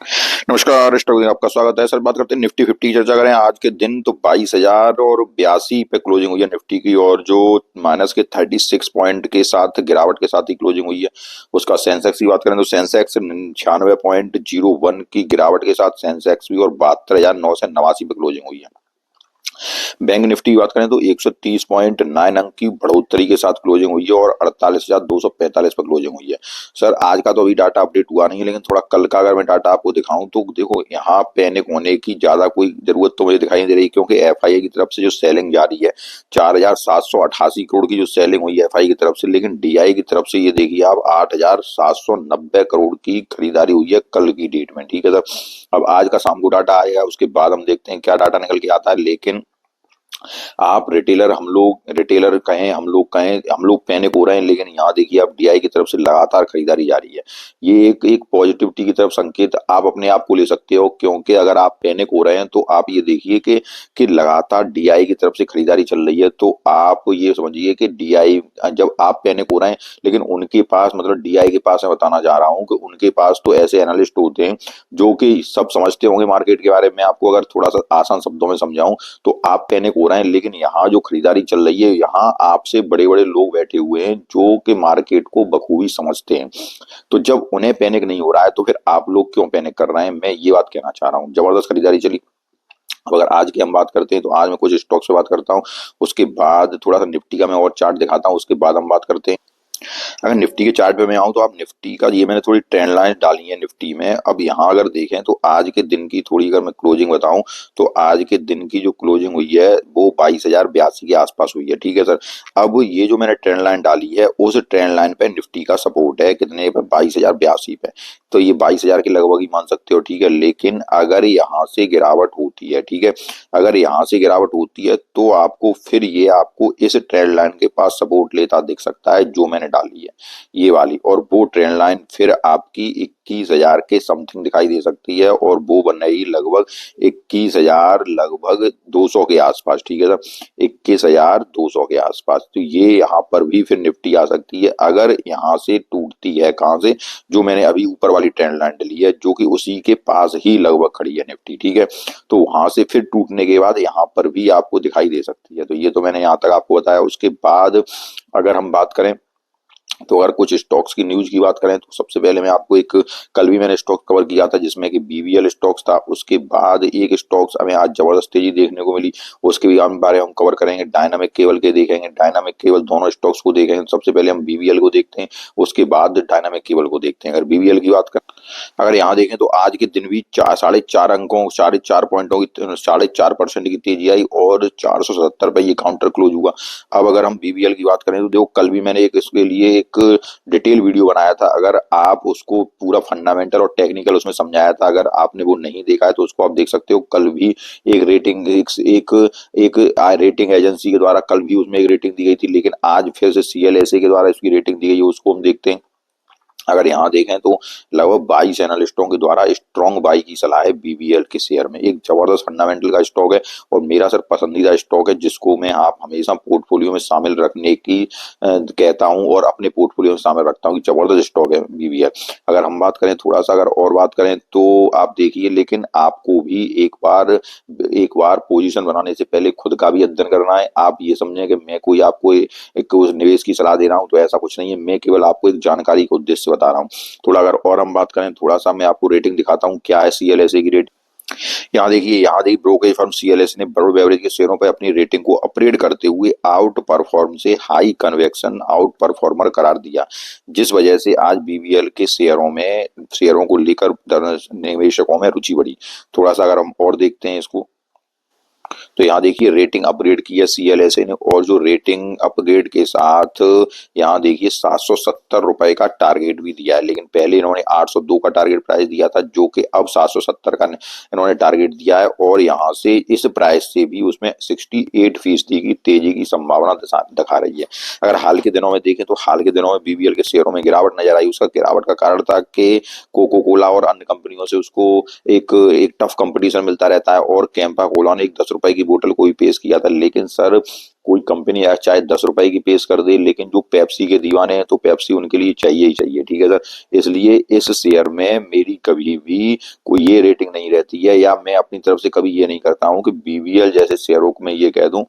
नमस्कार स्टॉक में आपका स्वागत है सर। बात करते हैं निफ्टी 50 की चर्चा करें आज के दिन। तो 22,082 पे क्लोजिंग हुई है निफ्टी की, और जो माइनस के 36 पॉइंट के साथ गिरावट के साथ ही क्लोजिंग हुई है। उसका सेंसेक्स की बात करें तो सेंसेक्स 96.01 की गिरावट के साथ सेंसेक्स भी, और 72,989 पे क्लोजिंग हुई है। बैंक निफ्टी की बात करें तो 130.9 अंक की बढ़ोतरी के साथ क्लोजिंग हुई है, और 48,245 पर क्लोजिंग हुई है। सर आज का तो अभी डाटा अपडेट हुआ नहीं है, लेकिन थोड़ा कल का अगर मैं डाटा आपको दिखाऊं तो देखो, यहाँ पैनिक होने की ज्यादा कोई जरूरत तो मुझे दिखाई नहीं दे रही, क्योंकि एफआईआई की तरफ से जो सेलिंग जारी है 4,788 करोड़ की जो सेलिंग हुई है एफआई की तरफ से। लेकिन डीआई की तरफ से ये देखिए आप 8,790 करोड़ की खरीदारी हुई है कल की डेट में। ठीक है सर, अब आज का शाम को डाटा आएगा, उसके बाद हम देखते हैं क्या डाटा निकल के आता है। लेकिन आप रिटेलर, हम लोग पैनिक हो रहे हैं, लेकिन यहाँ देखिए आप डीआई की तरफ से लगातार खरीदारी जारी है। ये एक एक पॉजिटिविटी की तरफ संकेत आप अपने आप को ले सकते हो, क्योंकि अगर आप पैनिक हो रहे हैं तो आप ये देखिए कि लगातार डीआई की तरफ से खरीदारी चल रही है। तो आप ये समझिए कि डीआई, जब आप पैनिक हो रहे हैं, लेकिन उनके पास, मतलब डीआई के पास मैं बताना चाह रहा हूँ कि उनके पास तो ऐसे एनालिस्ट होते हैं जो कि सब समझते होंगे मार्केट के बारे में। आपको अगर थोड़ा सा आसान शब्दों में समझाऊं तो आप पैनिक हो रहे हैं, लेकिन यहाँ जो खरीदारी चल रही है, यहाँ आपसे बड़े बड़े लोग बैठे हुए हैं जो कि मार्केट को बखूबी समझते हैं। तो जब उन्हें पैनिक नहीं हो रहा है तो फिर आप लोग क्यों पैनिक कर रहे हैं, मैं ये बात कहना चाह रहा हूँ। जबरदस्त खरीदारी चली। अब अगर आज की हम बात करते हैं तो आज मैं कुछ स्टॉक्स पे बात करता हूँ, उसके बाद थोड़ा सा निफ्टी का मैं और चार्ट दिखाता हूँ, उसके बाद हम बात करते हैं। अगर निफ्टी के चार्ट पे मैं आऊं तो आप निफ्टी का, ये मैंने थोड़ी ट्रेंड लाइन डाली है निफ्टी में। अब यहाँ अगर देखें तो आज के दिन की थोड़ी अगर मैं क्लोजिंग बताऊं तो आज के दिन की जो क्लोजिंग हुई है वो 22,082 के आसपास हुई है। ठीक है सर, अब ये जो मैंने ट्रेंड लाइन डाली है उस ट्रेंड लाइन पे निफ्टी का सपोर्ट है कितने पे, 22,082 पे। तो ये 22,000 के लगभग ही मान सकते हो। ठीक है, लेकिन अगर यहाँ से गिरावट होती है, ठीक है, अगर यहाँ से गिरावट होती है तो आपको फिर ये आपको इस ट्रेंड लाइन के पास सपोर्ट लेता दिख सकता है जो मैंने डाली है, ये वाली। और वो ट्रेंड लाइन फिर आपकी 21,000 के समथिंग दिखाई दे सकती है, और वो बन रही लगभग 21,000 लगभग 200 के आसपास। ठीक है सर, 21,200 के आसपास। तो ये यहाँ पर भी फिर निफ्टी आ सकती है अगर यहाँ से टूटती है। कहाँ से? जो मैंने अभी ऊपर वाली ट्रेंड लाइन डाली है, जो कि उसी के पास ही लगभग खड़ी है निफ्टी। ठीक है, तो वहां से फिर टूटने के बाद यहाँ पर भी आपको दिखाई दे सकती है। तो ये तो मैंने यहाँ तक आपको बताया। उसके बाद अगर हम बात करें तो अगर कुछ स्टॉक्स की न्यूज की बात करें तो सबसे पहले मैं आपको एक, कल भी मैंने स्टॉक कवर किया था जिसमें कि बीवीएल स्टॉक्स था। उसके बाद एक स्टॉक्स हमें आज जबरदस्त तेजी देखने को मिली, उसके भी हम बारे में हम कवर करेंगे। डायनामिक केबल के देखेंगे, डायनामिक केबल दोनों स्टॉक्स को देखेंगे। सबसे पहले हम बीवीएल को देखते हैं, उसके बाद डायनामिक केबल को देखते हैं। अगर बीवीएल की बात करें, अगर यहाँ देखें तो आज के दिन भी 4.5% की तेजी आई, और 477 पे ये काउंटर क्लोज हुआ। अब अगर हम बीबीएल की बात करें तो देखो, कल भी मैंने एक इसके लिए एक डिटेल वीडियो बनाया था। अगर आप उसको पूरा फंडामेंटल और टेक्निकल उसमें समझाया था, अगर आपने वो नहीं देखा है तो उसको आप देख सकते हो। कल भी एक रेटिंग, एक रेटिंग एजेंसी के द्वारा कल भी उसमें एक रेटिंग दी गई थी, लेकिन आज फिर से सीएलएसए के द्वारा इसकी रेटिंग दी गई है, उसको हम देखते हैं। अगर यहाँ देखें तो लगभग 22 एनालिस्टों के द्वारा स्ट्रॉन्ग बाई की सलाह है बीबीएल के शेयर में। एक जबरदस्त फंडामेंटल का स्टॉक है, और मेरा सर पसंदीदा स्टॉक है, जिसको मैं आप हमेशा पोर्टफोलियो में शामिल रखने की कहता हूं, और अपने पोर्टफोलियो में शामिल रखता हूं कि जबरदस्त स्टॉक है बीबीएल। अगर हम बात करें थोड़ा सा, अगर और बात करें तो आप देखिए, लेकिन आपको भी एक बार पोजीशन बनाने से पहले खुद का भी अध्ययन करना है। आप ये समझें कि मैं कोई आपको एक उस निवेश की सलाह दे रहा हूं, तो ऐसा कुछ नहीं है। मैं केवल आपको एक जानकारी के उद्देश्य से बता रहा हूँ। थोड़ा अगर और हम बात करें, थोड़ा सा मैं आपको रेटिंग दिखाता हूँ क्या है सीएलएसए की रेटिंग। यहाँ देखिए ब्रोकरेज फर्म सीएलएसए ने बड़ोड़ बेवरेज के शेयरों पर अपनी रेटिंग को अपग्रेड करते हुए आउट परफॉर्म से हाई कन्वेक्शन आउट परफॉर्मर करार दिया, जिस वजह से आज बीबीएल के शेयरों को लेकर निवेशकों में रुचि बढ़ी। थोड़ा सा अगर हम और देखते हैं इसको, तो यहाँ देखिए रेटिंग अपग्रेड की है सीएलएसए ने, और जो रेटिंग अपग्रेड के साथ यहाँ देखिए 770 रुपए का टारगेट भी दिया है। लेकिन पहले इन्होंने 802 का टारगेट प्राइस दिया था, जो कि अब 770 का इन्होंने टारगेट दिया है। और यहाँ से इस प्राइस से भी उसमें 68% की तेजी की संभावना दिखा रही है। अगर हाल के दिनों में देखें तो हाल के दिनों में बीबीएल के शेयरों में गिरावट नजर आई। उसका गिरावट का कारण था कि कोको कोला और अन्य कंपनियों से उसको एक एक टफ कंपटीशन मिलता रहता है, और कैंपा कोला ने एक 10 रुपए की बोतल कोई पेश किया था, लेकिन सर कोई कंपनी चाहे 10 रुपए की पेश कर दे, लेकिन जो पेप्सी के दीवाने हैं तो पेप्सी उनके लिए चाहिए ही चाहिए, ठीक है सर। इसलिए इस शेयर में मेरी कभी भी कोई ये रेटिंग नहीं रहती है, या मैं अपनी तरफ से कभी ये नहीं करता हूँ कि बीवीएल जैसे शेयरों को मैं ये कह दूं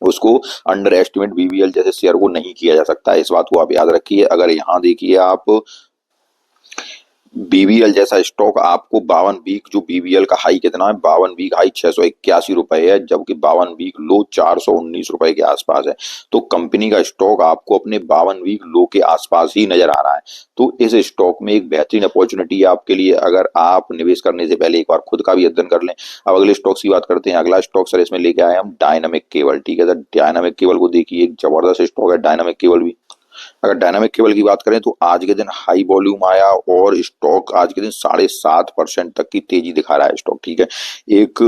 उसको अंडर एस्टिमेट बीवीएल जैसे शेयर को नहीं किया जा सकता है। इस बात को आप याद रखिए। अगर यहाँ देखिए आप बीबीएल जैसा स्टॉक आपको 52 वीक, जो बीबीएल का हाई कितना है, 52 वीक हाई 681 रुपए है, जबकि 52 वीक लो 419 रुपए के आसपास है। तो कंपनी का स्टॉक आपको अपने 52 वीक लो के आसपास ही नजर आ रहा है। तो इस स्टॉक में एक बेहतरीन अपॉर्चुनिटी है आपके लिए। अगर आप निवेश करने से पहले एक बार खुद का भी अध्ययन कर लें। अब अगले स्टॉक्स की बात करते हैं। अगला स्टॉक सर इसमें लेके आए हम डायनामिक केबल, ठीक है सर। डायनामिक केबल को देखिए, एक जबरदस्त स्टॉक है डायनामिक केबल भी। अगर डायनामिक केबल की बात करें तो आज के दिन हाई वॉल्यूम आया और स्टॉक आज के दिन 7.5% तक की तेजी दिखा रहा है स्टॉक, ठीक है। एक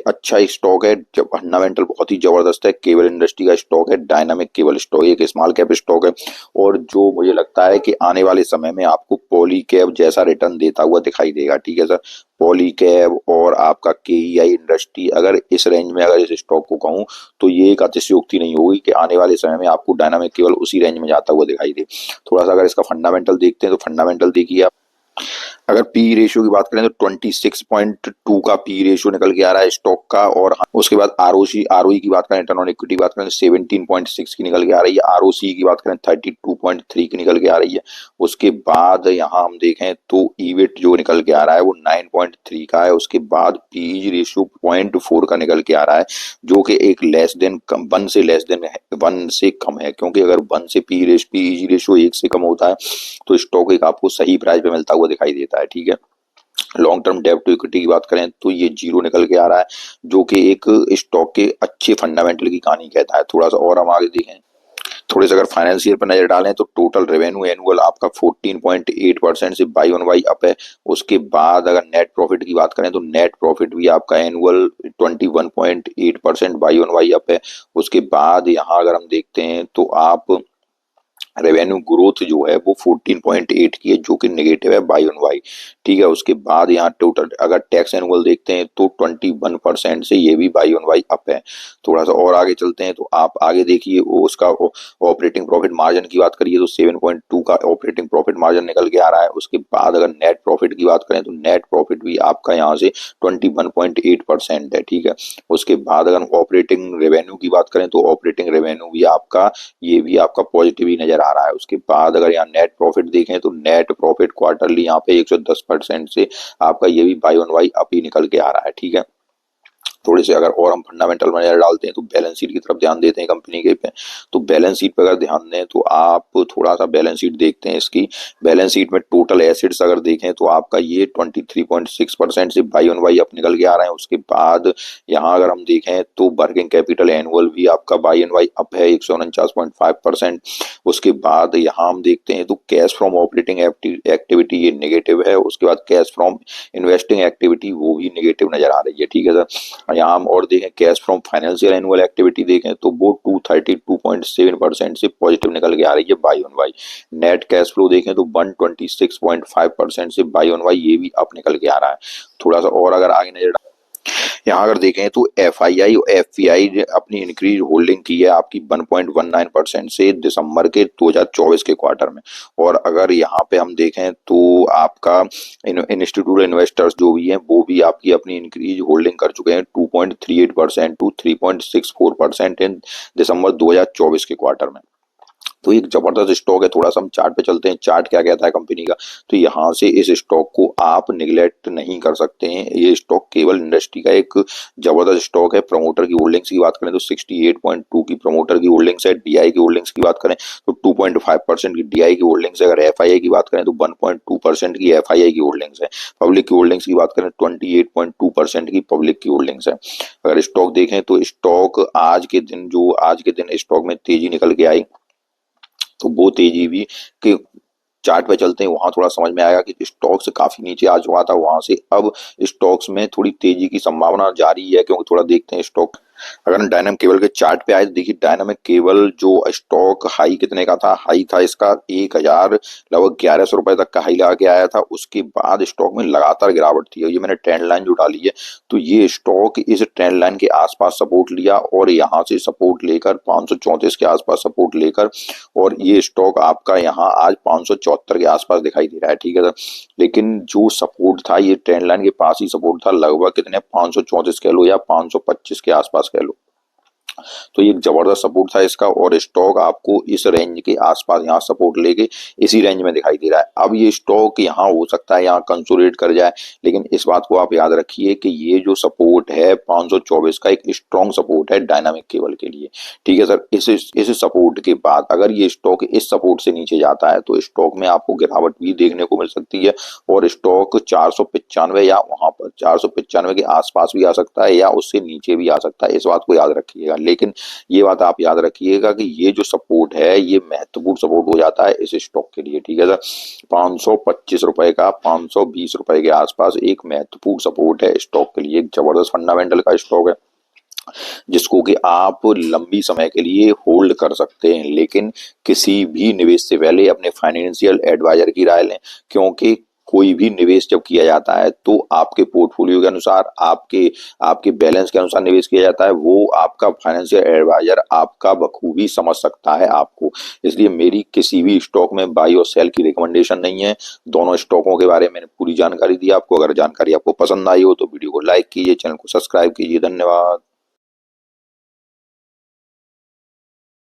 अच्छा स्टॉक है, जब फंडामेंटल बहुत ही जबरदस्त है। केबल इंडस्ट्री का स्टॉक है डायनामिक केबल स्टॉक, एक स्मॉल कैप स्टॉक है, और जो मुझे लगता है कि आने वाले समय में आपको पॉली कैब जैसा रिटर्न देता हुआ दिखाई देगा, ठीक है सर। पॉली कैब और आपका केईआई इंडस्ट्री, अगर इस रेंज में अगर इस स्टॉक को कहूं तो ये एक अतिशयोक्ति नहीं होगी कि आने वाले समय में आपको डायनामिक केवल उसी रेंज में जाता हुआ दिखाई दे। थोड़ा सा अगर इसका फंडामेंटल देखते हैं तो फंडामेंटल देखिए आप। अगर पी रेशियो की बात करें तो 26.2 का पी रेशियो निकल के आ रहा है स्टॉक का, और उसके बाद आरओई की बात करें, रिटर्न ऑन इक्विटी की बात करें तो 17.6 की निकल के आ रही है। आरओसी की बात करें 32.3 की निकल के आ रही है। उसके बाद यहाँ हम देखें तो ईबिट जो निकल के आ रहा है वो 9.3 का है। उसके बाद पीई रेशियो 0.4 का निकल के आ रहा है, जो कि एक लेस देन कम, वन से कम है, क्योंकि अगर वन से पीई रेशियो 1 से कम होता है तो स्टॉक एक आपको सही प्राइस पे मिलता हुआ दिखाई देता है, ठीक है। लॉन्ग टर्म डेब्ट टू इक्विटी की बात करें तो ये 0 निकल के आ रहा है, जो कि एक स्टॉक के अच्छे फंडामेंटल की कहानी कहता है। थोड़ा सा और हम आगे देखें, थोड़े से अगर फाइनेंशियल पर नजर डालें तो टोटल रेवेन्यू एनुअल आपका 14.8% से बाई ऑन वाई अप है। उसके बाद अगर नेट प्रॉफिट की बात करें तो नेट प्रॉफिट भी आपका annual 21.8% Y on Y up है। उसके बाद यहाँ अगर हम देखते हैं तो आप रेवेन्यू ग्रोथ जो है वो 14.8 की है, जो कि नेगेटिव है बाई ऑन वाई, ठीक है। उसके बाद यहाँ टोटल अगर टैक्स एनुअल देखते हैं तो 21% से ये भी बाई ऑन वाई अप है। थोड़ा सा और आगे चलते हैं तो आप आगे देखिए उसका ऑपरेटिंग प्रॉफिट मार्जिन की बात करिए तो 7.2 का ऑपरेटिंग प्रॉफिट मार्जिन निकल के आ रहा है। उसके बाद अगर नेट प्रॉफिट की बात करें तो नेट प्रॉफिट भी आपका यहाँ से 21.8% है, ठीक है। उसके बाद अगर ऑपरेटिंग रेवेन्यू की बात करें तो ऑपरेटिंग रेवेन्यू भी आपका, ये भी आपका पॉजिटिव ही नजर आ रहा है। उसके बाद अगर यहाँ नेट प्रॉफिट देखें तो नेट प्रॉफिट क्वार्टरली यहाँ पे 110% से आपका ये भी बाई ऑन वाई अप ही निकल के आ रहा है, ठीक है। थोड़े से अगर और हम फंडामेंटल में नजर डालते हैं तो बैलेंस शीट की तरफ ध्यान देते हैं कंपनी के पे, तो बैलेंस शीट पर अगर ध्यान दें तो आप थोड़ा सा बैलेंस शीट देखते हैं इसकी। बैलेंस शीट में टोटल एसेट्स अगर देखें तो आपका ये 23.6% से बाई ऑन वाई अप निकल के आ रहे हैं। उसके बाद यहाँ अगर हम देखें तो वर्किंग कैपिटल एनुअल भी आपका बाई ऑन वाई अप है 149.5%। उसके बाद यहाँ हम देखते हैं तो कैश फ्रॉम ऑपरेटिंग एक्टिविटी ये नेगेटिव है। उसके बाद कैश फ्रॉम इन्वेस्टिंग एक्टिविटी वो भी नेगेटिव नजर आ रही है, ठीक है सर। यहाँ हम और देखें cash from financial annual activity देखें तो वो 232.7% से पॉजिटिव निकल के आ रही है Y on Y. Net cash flow देखें तो 126.5% से बाई ऑन वाई ये भी अप निकल के आ रहा है। थोड़ा सा और अगर आगे नजर, यहाँ अगर देखें तो एफआईआई और एफपीआई ने अपनी इंक्रीज होल्डिंग की है आपकी 1.19% से दिसंबर के 2024 के क्वार्टर में। और अगर यहाँ पे हम देखें तो आपका इंस्टीट्यूशनल इन्वेस्टर्स जो भी हैं वो भी आपकी अपनी इंक्रीज होल्डिंग कर चुके हैं 2.38% टू 3.64% इन दिसंबर 2024 के क्वार्टर में। तो एक जबरदस्त स्टॉक है। थोड़ा सा हम चार्ट पे चलते हैं, चार्ट क्या कहता है कंपनी का, तो यहाँ से इस स्टॉक को आप निगलेक्ट नहीं कर सकते हैं। ये स्टॉक केबल इंडस्ट्री का एक जबरदस्त स्टॉक है। प्रमोटर की होल्डिंग्स की बात करें तो 68.2 की प्रमोटर की होल्डिंग्स है। डीआई की होल्डिंग्स की बात करें तो 2.5% की डीआई की होल्डिंग्स है। अगर एफआईआई की बात करें तो 1.2% की एफआईआई की होल्डिंग्स है। पब्लिक की होल्डिंग्स की बात करें 28.2% की पब्लिक की होल्डिंग्स है। अगर स्टॉक देखें तो स्टॉक आज के दिन स्टॉक में तेजी निकल के आई, तो वो तेजी भी कि चार्ट पे चलते हैं वहां थोड़ा समझ में आएगा कि स्टॉक से काफी नीचे आ चुका था, वहां से अब स्टॉक्स में थोड़ी तेजी की संभावना जारी है, क्योंकि थोड़ा देखते हैं स्टॉक अगर हम डायनामिक केबल के चार्ट पे आए तो देखिए डायनामिक केबल जो स्टॉक हाई कितने का था, हाई था इसका 1000 लगभग 1100 रुपए तक का हाई लगा के आया था। उसके बाद स्टॉक में लगातार गिरावट थी और ये मैंने ट्रेंड लाइन जो डाली है तो ये स्टॉक इस ट्रेंड लाइन के आसपास सपोर्ट लिया और यहाँ से सपोर्ट लेकर 534 के आसपास सपोर्ट लेकर और ये स्टॉक आपका यहाँ आज 574 के आसपास दिखाई दे रहा है। ठीक है सर, लेकिन जो सपोर्ट था ये ट्रेंड लाइन के पास ही सपोर्ट था, लगभग कितने 534 कह लो या 525 के आसपास कह लो। तो ये एक जबरदस्त सपोर्ट था इसका और स्टॉक आपको इस रेंज के आसपास यहाँ सपोर्ट लेके इसी रेंज में दिखाई दे रहा है। अब ये स्टॉक यहाँ हो सकता है यहाँ कंसोलिडेट कर जाए, लेकिन इस बात को आप याद रखिए कि ये जो सपोर्ट है 524 का एक स्ट्रॉन्ग सपोर्ट है डायनामिक केबल के लिए। ठीक है सर, इस सपोर्ट के बाद अगर ये स्टॉक इस सपोर्ट से नीचे जाता है तो स्टॉक में आपको गिरावट भी देखने को मिल सकती है और स्टॉक 495 या वहां पर 495 के आसपास भी आ सकता है या उससे नीचे भी आ सकता है। इस बात को याद रखिएगा, लेकिन ये बात आप याद रखिएगा कि ये जो सपोर्ट है ये महत्वपूर्ण सपोर्ट हो जाता है इस स्टॉक के लिए। ठीक है सर, 525 रुपए का 520 रुपए के आसपास एक महत्वपूर्ण सपोर्ट है स्टॉक के लिए, एक जबरदस्त फंडामेंटल का स्टॉक है जिसको कि आप लंबी समय के लिए होल्ड कर सकते हैं। लेकिन किसी भी निवेश से पहले अपने फाइनेंशियल एडवाइजर की राय लें, क्योंकि कोई भी निवेश जब किया जाता है तो आपके पोर्टफोलियो के अनुसार आपके आपके बैलेंस के अनुसार निवेश किया जाता है, वो आपका फाइनेंशियल एडवाइजर आपका बखूबी समझ सकता है आपको। इसलिए मेरी किसी भी स्टॉक में बाई और सेल की रिकमेंडेशन नहीं है। दोनों स्टॉकों के बारे में मैंने पूरी जानकारी दी आपको। अगर जानकारी आपको पसंद आई हो तो वीडियो को लाइक कीजिए, चैनल को सब्सक्राइब कीजिए। धन्यवाद।